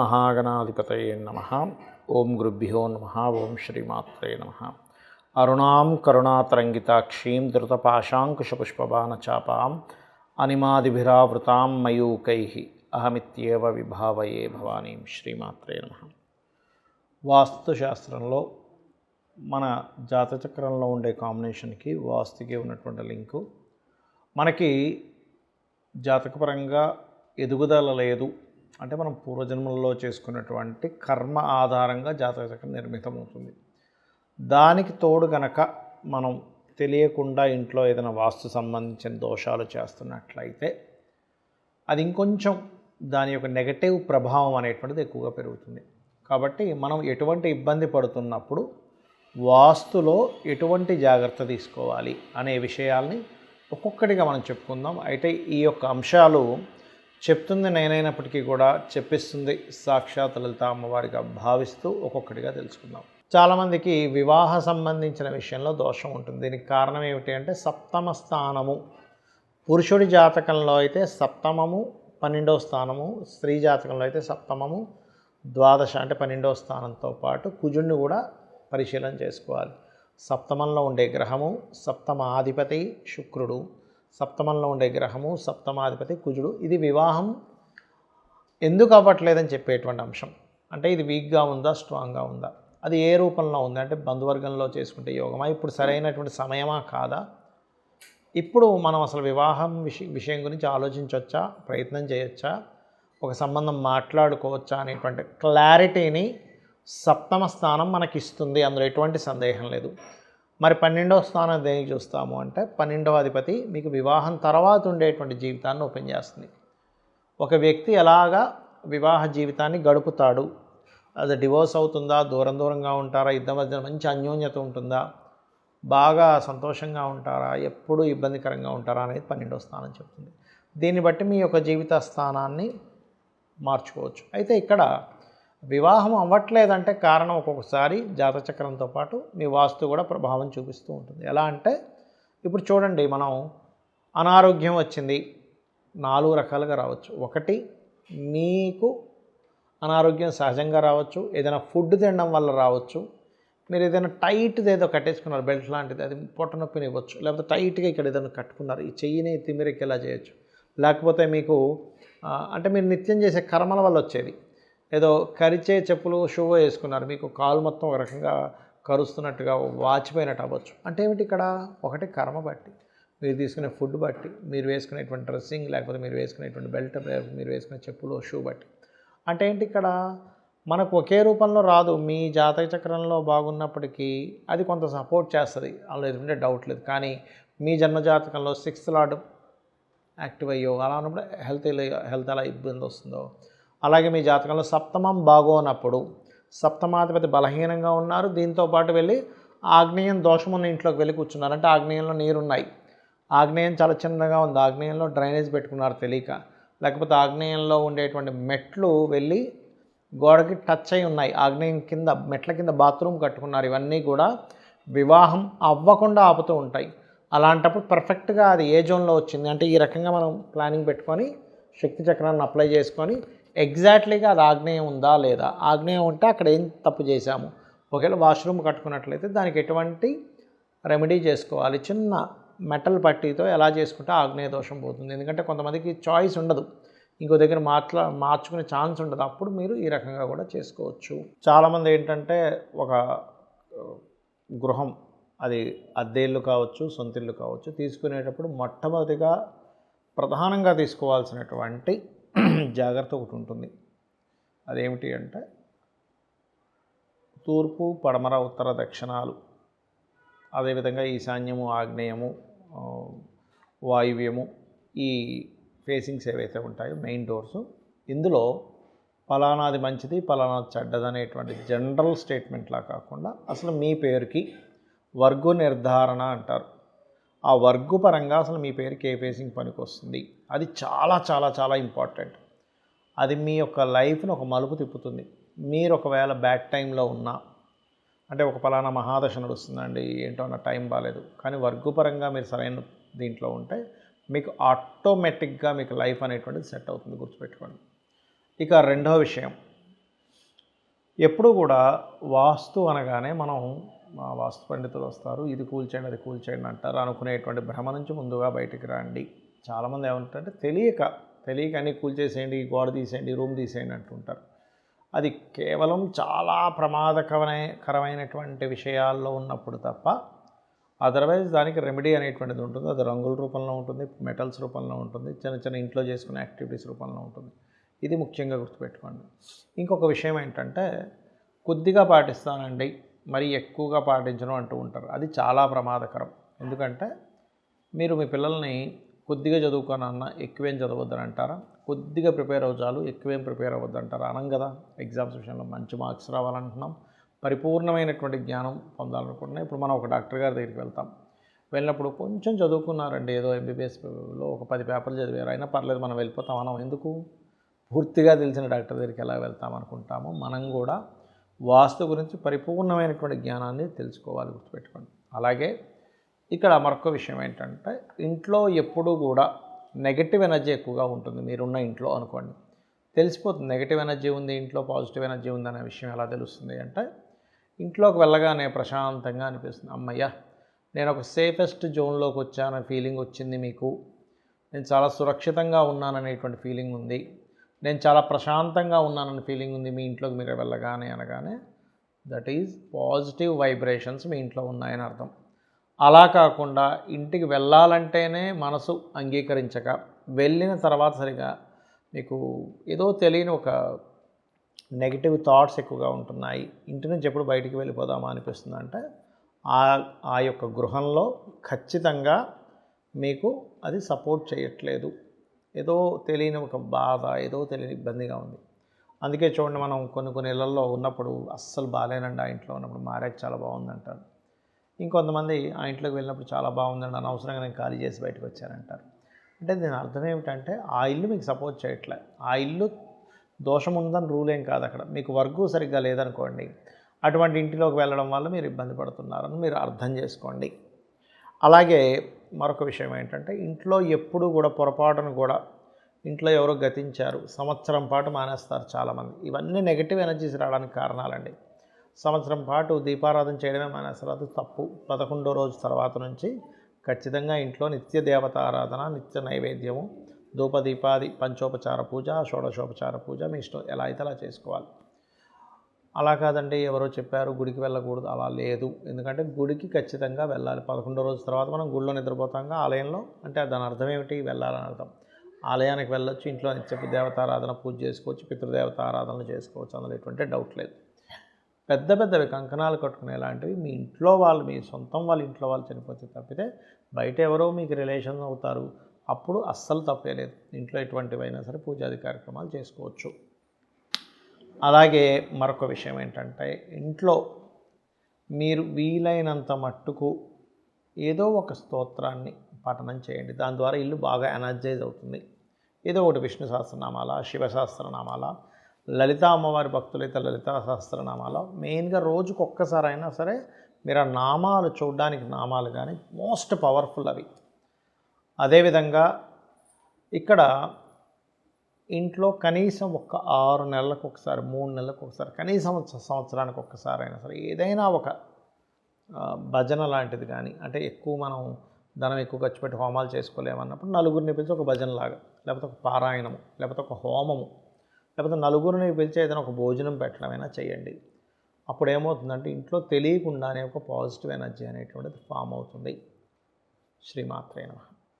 శ్రీమహాగణాధిపతయే నమః. ఓం గురుభ్యో నమః. ఓం శ్రీమాత్రే నమః. అరుణాం కరుణాతరంగితాక్షీం ధృతపాశాంకుశపుష్పబాణచాపాం అనిమాదిభిరావృతాం మయూకైః అహమిత్యేవ విభావయే భవానీం. శ్రీమాత్రే నమః. వాస్తుశాస్త్రంలో మన జాతచక్రంలో ఉండే కాంబినేషన్కి వాస్తుకి ఉన్నటువంటి లింకు, మనకి జాతకపరంగా ఎదుగుదల లేదు అంటే మనం పూర్వజన్మల్లో చేసుకున్నటువంటి కర్మ ఆధారంగా జాతకచక్రం నిర్మితమవుతుంది. దానికి తోడు గనక మనం తెలియకుండా ఇంట్లో ఏదైనా వాస్తు సంబంధించిన దోషాలు చేస్తున్నట్లయితే అది ఇంకొంచెం దాని యొక్క నెగటివ్ ప్రభావం అనేటువంటిది ఎక్కువగా పెరుగుతుంది. కాబట్టి మనం ఎటువంటి ఇబ్బంది పడుతున్నప్పుడు వాస్తులో ఎటువంటి జాగ్రత్త తీసుకోవాలి అనే విషయాల్ని ఒక్కొక్కటిగా మనం చెప్పుకుందాం. అయితే ఈ యొక్క అంశాలు చెప్తుంది నేనైనప్పటికీ కూడా చెప్పిస్తుంది సాక్షాత్ లలిత అమ్మవారిగా భావిస్తూ ఒక్కొక్కటిగా తెలుసుకుందాం. చాలామందికి వివాహ సంబంధించిన విషయంలో దోషం ఉంటుంది. దీనికి కారణం ఏమిటి అంటే సప్తమ స్థానము. పురుషుడి జాతకంలో అయితే సప్తమము 12వ స్థానము, స్త్రీ జాతకంలో అయితే సప్తమము 12 అంటే 12వ స్థానంతో పాటు కుజుడిని కూడా పరిశీలన చేసుకోవాలి. సప్తమంలో ఉండే గ్రహము సప్తమాధిపతి శుక్రుడు, సప్తమంలో ఉండే గ్రహము సప్తమాధిపతి కుజుడు. ఇది వివాహం ఎందుకు అవ్వట్లేదని చెప్పేటువంటి అంశం. అంటే ఇది వీక్గా ఉందా, స్ట్రాంగ్గా ఉందా, అది ఏ రూపంలో ఉంది అంటే బంధువర్గంలో చేసుకుంటే యోగమా, ఇప్పుడు సరైనటువంటి సమయమా కాదా, ఇప్పుడు మనం అసలు వివాహం విషయం గురించి ఆలోచించవచ్చా, ప్రయత్నం చేయొచ్చా, ఒక సంబంధం మాట్లాడుకోవచ్చా అనేటువంటి క్లారిటీని సప్తమ స్థానం మనకిస్తుంది. అందులో ఎటువంటి సందేహం లేదు. మరి 12వ స్థానం దేనికి చూస్తాము అంటే 12వ అధిపతి మీకు వివాహం తర్వాత ఉండేటువంటి జీవితాన్ని ఓపెన్ చేస్తుంది. ఒక వ్యక్తి ఎలాగా వివాహ జీవితాన్ని గడుపుతాడు, అది డివోర్స్ అవుతుందా, దూరంగా ఉంటారా, ఇద్దరి మధ్య మంచి అన్యోన్యత ఉంటుందా, బాగా సంతోషంగా ఉంటారా, ఎప్పుడు ఇబ్బందికరంగా ఉంటారా అనేది 12వ స్థానం చెప్తుంది. దీన్ని బట్టి మీ యొక్క జీవిత స్థానాన్ని మార్చుకోవచ్చు. అయితే ఇక్కడ వివాహం అవ్వట్లేదంటే కారణం ఒక్కొక్కసారి జాతచక్రంతో పాటు మీ వాస్తు కూడా ప్రభావం చూపిస్తూ ఉంటుంది. ఎలా అంటే ఇప్పుడు చూడండి, మనం అనారోగ్యం వచ్చింది 4 రకాలుగా రావచ్చు. ఒకటి, మీకు అనారోగ్యం సహజంగా రావచ్చు, ఏదైనా ఫుడ్ తినడం వల్ల రావచ్చు, మీరు ఏదైనా టైట్ది ఏదో కట్టేసుకున్నారు, బెల్ట్ లాంటిది, అది పొట్ట నొప్పిని ఇవ్వచ్చు, లేకపోతే టైట్గా ఇక్కడ ఏదైనా కట్టుకున్నారు, ఈ చెయ్యిని తిమ్మిరెక్కేలా చేయొచ్చు, లేకపోతే మీకు అంటే మీరు నిత్యం చేసే కర్మల వల్ల వచ్చేది, ఏదో కరిచే చెప్పులు షూ వేసుకున్నారు, మీకు కాలు మొత్తం ఒక రకంగా కరుస్తున్నట్టుగా వాచిపోయినట్టు అవ్వచ్చు. అంటే ఏమిటి ఇక్కడ, ఒకటి కర్మ బట్టి, మీరు తీసుకునే ఫుడ్ బట్టి, మీరు వేసుకునేటువంటి డ్రెస్సింగ్, లేకపోతే మీరు వేసుకునేటువంటి బెల్ట్, మీరు వేసుకునే చెప్పులు షూ బట్టి. అంటే ఏంటి, ఇక్కడ మనకు ఒకే రూపంలో రాదు. మీ జాతక చక్రంలో బాగున్నప్పటికీ అది కొంత సపోర్ట్ చేస్తుంది, అందులో ఎదురుంటే డౌట్ లేదు. కానీ మీ జన్మజాతకంలో 6th లార్డ్ యాక్టివ్ అయ్యో అలా ఉన్నప్పుడు హెల్త్ ఎలా ఇబ్బంది వస్తుందో, అలాగే మీ జాతకంలో సప్తమం బాగోనప్పుడు, సప్తమాధిపతి బలహీనంగా ఉన్నారు, దీంతోపాటు వెళ్ళి ఆగ్నేయం దోషం ఉన్న ఇంట్లోకి వెళ్ళి కూర్చున్నారు, అంటే ఆగ్నేయంలో నీరున్నాయి, ఆగ్నేయం చాలా చిన్నగా ఉంది, ఆగ్నేయంలో డ్రైనేజ్ పెట్టుకున్నారు తెలియక, లేకపోతే ఆగ్నేయంలో ఉండేటువంటి మెట్లు వెళ్ళి గోడకి టచ్ అయి ఉన్నాయి, ఆగ్నేయం కింద మెట్ల కింద బాత్రూమ్ కట్టుకున్నారు, ఇవన్నీ కూడా వివాహం అవ్వకుండా ఆపుతూ ఉంటాయి. అలాంటప్పుడు పర్ఫెక్ట్గా అది ఏ జోన్లో వచ్చింది అంటే ఈ రకంగా మనం ప్లానింగ్ పెట్టుకొని శక్తి చక్రాన్ని అప్లై చేసుకొని ఎగ్జాక్ట్లీగా అది ఆగ్నేయం ఉందా లేదా, ఆగ్నేయం ఉంటే అక్కడ ఏం తప్పు చేశాము, ఒకవేళ వాష్రూమ్ కట్టుకున్నట్లయితే దానికి ఎటువంటి రెమెడీ చేసుకోవాలి, చిన్న మెటల్ పట్టీతో ఎలా చేసుకుంటే ఆగ్నేయ దోషం పోతుంది. ఎందుకంటే కొంతమందికి చాయిస్ ఉండదు, ఇంకో దగ్గర మార్చుకునే ఛాన్స్ ఉండదు, అప్పుడు మీరు ఈ రకంగా కూడా చేసుకోవచ్చు. చాలామంది ఏంటంటే ఒక గృహం, అది అద్దె ఇల్లు కావచ్చు, సొంత ఇల్లు కావచ్చు, తీసుకునేటప్పుడు మొట్టమొదటిగా ప్రధానంగా తీసుకోవాల్సినటువంటి జాగ్రత్త ఒకటి ఉంటుంది. అదేమిటి అంటే తూర్పు, పడమర, ఉత్తర, దక్షిణాలు, అదేవిధంగా ఈశాన్యము, ఆగ్నేయము, వాయువ్యము, ఈ ఫేసింగ్స్ ఏవైతే ఉంటాయో మెయిన్ డోర్స్, ఇందులో పలానాది మంచిది పలానాది చెడ్డది అనేటువంటి జనరల్ స్టేట్మెంట్లా కాకుండా అసలు మీ పేరుకి వర్గు నిర్ధారణ అంటారు, ఆ వర్గు పరంగా అసలు మీ పేరుకి ఏ ఫేసింగ్ పనికి వస్తుంది, అది చాలా చాలా చాలా ఇంపార్టెంట్. అది మీ యొక్క లైఫ్ని ఒక మలుపు తిప్పుతుంది. మీరు ఒకవేళ బ్యాడ్ టైంలో ఉన్నా, అంటే ఒక పలానా మహాదశ నడుస్తుందండి, ఏంటో నా టైం బాగాలేదు, కానీ వర్గు పరంగా మీరు సరైన దీంట్లో ఉంటే మీకు ఆటోమేటిక్గా మీకు లైఫ్ అనేటువంటిది సెట్ అవుతుంది, గుర్తుపెట్టుకోండి. ఇక రెండవ విషయం, ఎప్పుడు కూడా వాస్తు అనగానే మనం వాస్తు పండితులు వస్తారు, ఇది కూల్చేయండి అది కూల్చేయండి అంటారు అనుకునేటువంటి భ్రమ నుంచి ముందుగా బయటికి రండి. చాలామంది ఏమంటారంటే తెలియక అన్నీ కూల్చేసేయండి, గోడ తీసేయండి, రూమ్ తీసేయండి అంటుంటారు. అది కేవలం చాలా ప్రమాదకరమైనటువంటి విషయాల్లో ఉన్నప్పుడు తప్ప అదర్వైజ్ దానికి రెమెడీ అనేటువంటిది ఉంటుంది. అది రంగుల రూపంలో ఉంటుంది, మెటల్స్ రూపంలో ఉంటుంది, చిన్న ఇంట్లో చేసుకునే యాక్టివిటీస్ రూపంలో ఉంటుంది. ఇది ముఖ్యంగా గుర్తుపెట్టుకోండి. ఇంకొక విషయం ఏంటంటే కొద్దిగా పాటిస్తానండి, మరీ ఎక్కువగా పాటించడం అంటూ ఉంటారు. అది చాలా ప్రమాదకరం. ఎందుకంటే మీరు మీ పిల్లల్ని కొద్దిగా చదువుకోనన్న ఎక్కువేం చదవద్దని అంటారా? కొద్దిగా ప్రిపేర్ చాలు, ఎక్కువేం ప్రిపేర్ అవ్వద్దంటారా? అనం కదా. ఎగ్జామ్స్ విషయంలో మంచి మార్క్స్ రావాలంటున్నాం, పరిపూర్ణమైనటువంటి జ్ఞానం పొందాలనుకుంటున్నాం. ఇప్పుడు మనం ఒక డాక్టర్ గారి దగ్గరికి వెళ్తాం. వెళ్ళినప్పుడు కొంచెం చదువుకున్నారండి, ఏదో ఎంబీబీఎస్లో ఒక 10 పేపర్లు చదివారు, అయినా పర్లేదు మనం వెళ్ళిపోతాం మనం. ఎందుకు? పూర్తిగా తెలిసిన డాక్టర్ దగ్గరికి ఎలా వెళ్తాం అనుకుంటామో మనం కూడా వాస్తు గురించి పరిపూర్ణమైనటువంటి జ్ఞానాన్ని తెలుసుకోవాలి, గుర్తుపెట్టుకోండి. అలాగే ఇక్కడ మరొక విషయం ఏంటంటే ఇంట్లో ఎప్పుడూ కూడా నెగటివ్ ఎనర్జీ ఎక్కువగా ఉంటుంది. మీరున్న ఇంట్లో అనుకోండి, తెలిసిపోతుంది నెగటివ్ ఎనర్జీ ఉంది ఇంట్లో, పాజిటివ్ ఎనర్జీ ఉంది అనే విషయం ఎలా తెలుస్తుంది అంటే ఇంట్లోకి వెళ్ళగానే ప్రశాంతంగా అనిపిస్తుంది. అమ్మయ్య, నేను ఒక సేఫెస్ట్ జోన్లోకి వచ్చాననే ఫీలింగ్ వచ్చింది మీకు, నేను చాలా సురక్షితంగా ఉన్నాననేటువంటి ఫీలింగ్ ఉంది, నేను చాలా ప్రశాంతంగా ఉన్నానని ఫీలింగ్ ఉంది మీ ఇంట్లోకి మీరు వెళ్ళగానే అనగానే దట్ ఈజ్ పాజిటివ్ వైబ్రేషన్స్ మీ ఇంట్లో ఉన్నాయని అర్థం. అలా కాకుండా ఇంటికి వెళ్ళాలంటేనే మనసు అంగీకరించక వెళ్ళిన తర్వాత సరిగా మీకు ఏదో తెలియని ఒక నెగిటివ్ థాట్స్ ఎక్కువగా ఉంటున్నాయి, ఇంటి నుంచి ఎప్పుడు బయటికి వెళ్ళిపోదామా అనిపిస్తుంది అంటే ఆ యొక్క గృహంలో ఖచ్చితంగా మీకు అది సపోర్ట్ చేయట్లేదు. ఏదో తెలియని ఒక బాధ, ఏదో తెలియని ఇబ్బందిగా ఉంది. అందుకే చూడండి, మనం కొన్ని ఇళ్లలో ఉన్నప్పుడు అస్సలు బాగాలేనండి, ఆ ఇంట్లో ఉన్నప్పుడు మారాక చాలా బాగుందంటారు. ఇంకొంతమంది ఆ ఇంట్లోకి వెళ్ళినప్పుడు చాలా బాగుందండి, అనవసరంగా నేను ఖాళీ చేసి బయటకు వచ్చానంటారు. అంటే దీని అర్థం ఏమిటంటే ఆ ఇల్లు మీకు సపోర్ట్ చేయట్లే. ఆ ఇల్లు దోషం ఉందని రూల్ ఏం కాదు. అక్కడ మీకు వర్క్ సరిగ్గా లేదనుకోండి, అటువంటి ఇంటిలోకి వెళ్ళడం వల్ల మీరు ఇబ్బంది పడుతున్నారని మీరు అర్థం చేసుకోండి. అలాగే మరొక విషయం ఏంటంటే ఇంట్లో ఎప్పుడూ కూడా పొరపాటును కూడా ఇంట్లో ఎవరో గతించారు, సంవత్సరం పాటు మానేస్తారు చాలామంది. ఇవన్నీ నెగిటివ్ ఎనర్జీస్ రావడానికి కారణాలండి. సంవత్సరం పాటు దీపారాధన చేయడమే మానేస్తారు, అది తప్పు. 11వ రోజు తర్వాత నుంచి ఖచ్చితంగా ఇంట్లో నిత్య దేవత ఆరాధన, నిత్య నైవేద్యము, ధూపదీపాది పంచోపచార పూజ, షోడశోపచార పూజ మీ ఇష్టం ఎలా అయితే అలా చేసుకోవాలి. అలా కాదండి ఎవరో చెప్పారు గుడికి వెళ్ళకూడదు, అలా లేదు. ఎందుకంటే గుడికి ఖచ్చితంగా వెళ్ళాలి. 11వ రోజు తర్వాత మనం గుడిలో నిద్రపోతాంగా, ఆలయంలో అంటే దాని అర్థం ఏమిటి? వెళ్ళాలని అర్థం. ఆలయానికి వెళ్ళొచ్చు, ఇంట్లో నిత్య దేవతారాధన పూజ చేసుకోవచ్చు, పితృదేవత ఆరాధనలు చేసుకోవచ్చు, అందులో ఎటువంటి డౌట్ లేదు. పెద్దవి కంకణాలు కట్టుకునేలాంటివి మీ ఇంట్లో వాళ్ళు, మీ సొంతం వాళ్ళ ఇంట్లో వాళ్ళు చనిపోతే తప్పితే బయట ఎవరో మీకు రిలేషన్ అవుతారు, అప్పుడు అస్సలు తప్పే లేదు. ఇంట్లో ఎటువంటివైనా సరే పూజాది కార్యక్రమాలు చేసుకోవచ్చు. అలాగే మరొక విషయం ఏంటంటే ఇంట్లో మీరు వీలైనంత మట్టుకు ఏదో ఒక స్తోత్రాన్ని పఠనం చేయండి. దాని ద్వారా ఇల్లు బాగా ఎనర్జైజ్ అవుతుంది. ఏదో ఒకటి విష్ణు సహస్రనామాల, శివ సహస్రనామాల, లలితా అమ్మవారి భక్తులైతే లలితా సహస్రనామాల, మెయిన్గా రోజుకు ఒక్కసారైనా సరే మీరు ఆ నామాలు చూడడానికి నామాలు కానీ మోస్ట్ పవర్ఫుల్ అవి. అదేవిధంగా ఇక్కడ ఇంట్లో కనీసం ఒక 6 నెలలకు ఒకసారి, 3 నెలలకు ఒకసారి, కనీసం సంవత్సరానికి ఒక్కసారి అయినా సరే ఏదైనా ఒక భజన లాంటిది కానీ, అంటే ఎక్కువ మనం ధనం ఎక్కువ ఖర్చు పెట్టి హోమాలు చేసుకోలేమన్నప్పుడు నలుగురిని పిలిచి ఒక భజనలాగా, లేకపోతే ఒక పారాయణము, లేకపోతే ఒక హోమము, లేకపోతే నలుగురిని పిలిచి ఏదైనా ఒక భోజనం పెట్టడమైనా చేయండి. అప్పుడు ఏమవుతుందంటే ఇంట్లో తెలియకుండానే ఒక పాజిటివ్ ఎనర్జీ అనేటువంటిది ఫామ్ అవుతుంది. శ్రీమాత్రే నమః.